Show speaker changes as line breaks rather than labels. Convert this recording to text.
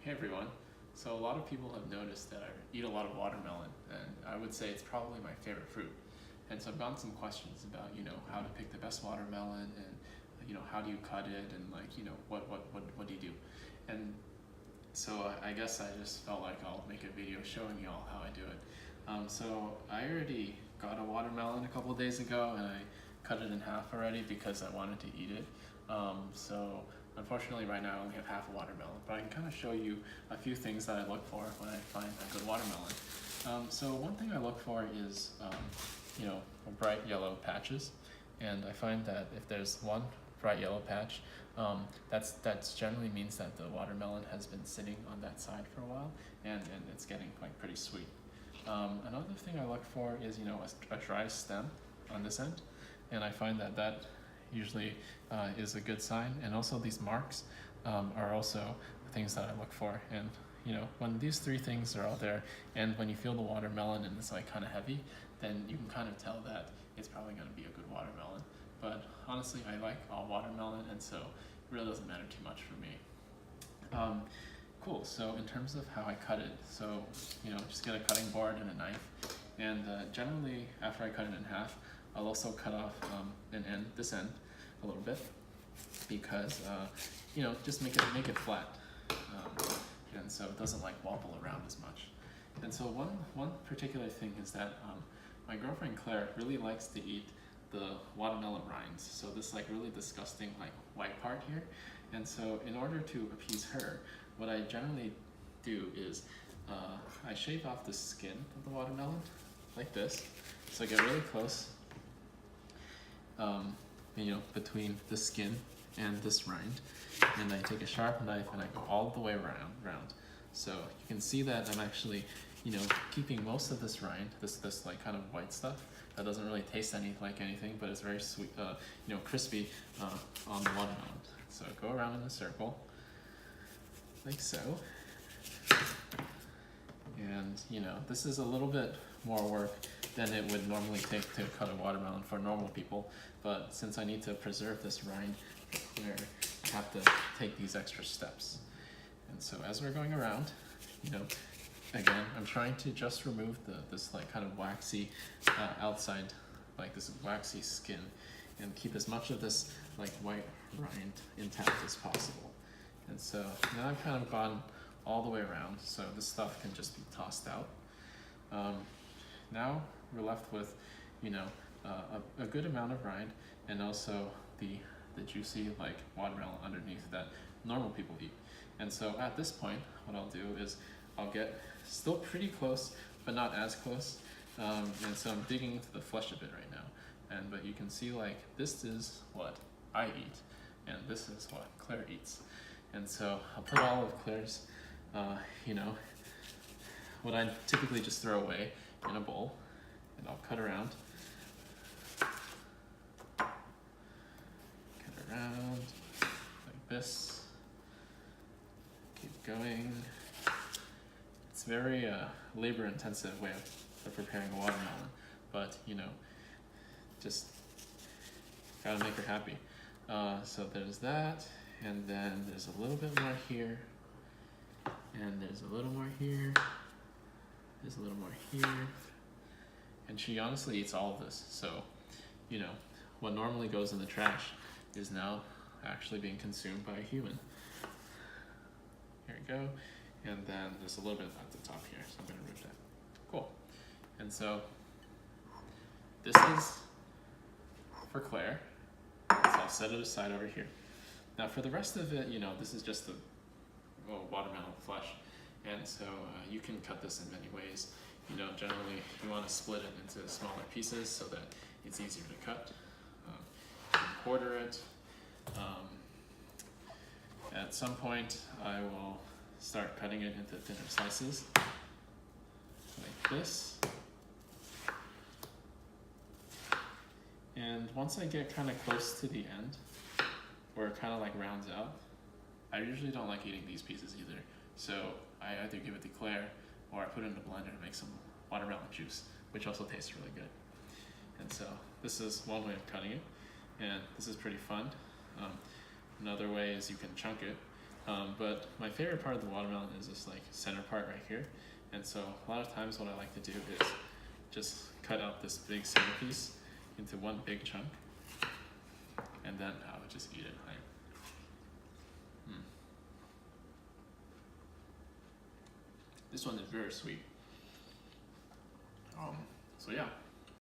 Hey everyone. So a lot of people have noticed that I eat a lot of watermelon, and I would say it's probably my favorite fruit. And so I've gotten some questions about, how to pick the best watermelon and, how do you cut it and what do you do? And so I guess I just felt like I'll make a video showing you all how I do it. So I already got a watermelon a couple days ago and I cut it in half already because I wanted to eat it. So unfortunately right now I only have half a watermelon, but I can kind of show you a few things that I look for when I find a good watermelon. So one thing I look for is, bright yellow patches. And I find that if there's one bright yellow patch, that generally means that the watermelon has been sitting on that side for a while and it's getting like pretty sweet. Another thing I look for is, a dry stem on this end. And I find that usually is a good sign. And also these marks are also things that I look for. And when these three things are out there, and when you feel the watermelon and it's like kind of heavy, then you can kind of tell that it's probably going to be a good watermelon. But honestly, I like all watermelon, and so it really doesn't matter too much for me. Cool, so in terms of how I cut it, so just get a cutting board and a knife, and generally after I cut it in half, I'll also cut off this end a little bit, because just make it flat, and so it doesn't like wobble around as much. And so one particular thing is that my girlfriend Claire really likes to eat the watermelon rinds, so this like really disgusting like white part here. And so in order to appease her, what I generally do is I shave off the skin of the watermelon like this, so I get really close between the skin and this rind, and I take a sharp knife and I go all the way around. So you can see that I'm actually keeping most of this rind, this like kind of white stuff that doesn't really taste like anything, but it's very sweet, crispy on the watermelon. So go around in a circle like so, and this is a little bit more work than it would normally take to cut a watermelon for normal people, but since I need to preserve this rind for Claire, I have to take these extra steps. And so as we're going around, again, I'm trying to just remove this like kind of waxy outside, like this waxy skin, and keep as much of this like white rind intact as possible. And so now I've kind of gone all the way around, so this stuff can just be tossed out. Now we're left with, a good amount of rind, and also the juicy like watermelon underneath that normal people eat. And so at this point, what I'll do is I'll get still pretty close, but not as close. And so I'm digging into the flesh a bit right now. But you can see like this is what I eat, and this is what Claire eats. And so I'll put all of Claire's, what I typically just throw away in a bowl, and I'll cut around. Cut around like this. Keep going. It's a very labor-intensive way of preparing a watermelon, but just gotta make her happy. So there's that, and then there's a little bit more here, and there's a little more here, there's a little more here, and she honestly eats all of this. So, what normally goes in the trash is now actually being consumed by a human. Here we go. And then there's a little bit at the top here, so I'm going to remove that. Cool. And so this is for Claire, so I'll set it aside over here. Now for the rest of it, this is just the watermelon flesh, and so you can cut this in many ways. Generally you want to split it into smaller pieces so that it's easier to cut. You can quarter it. At some point I will start cutting it into thinner slices, like this. And once I get kind of close to the end, where it kind of like rounds out, I usually don't like eating these pieces either. So I either give it to Claire, or I put it in a blender to make some watermelon juice, which also tastes really good. And so this is one way of cutting it, and this is pretty fun. Another way is you can chunk it. But my favorite part of the watermelon is this like center part right here. And so a lot of times what I like to do is just cut out this big center piece into one big chunk, and then I would just eat it. This one is very sweet. So yeah.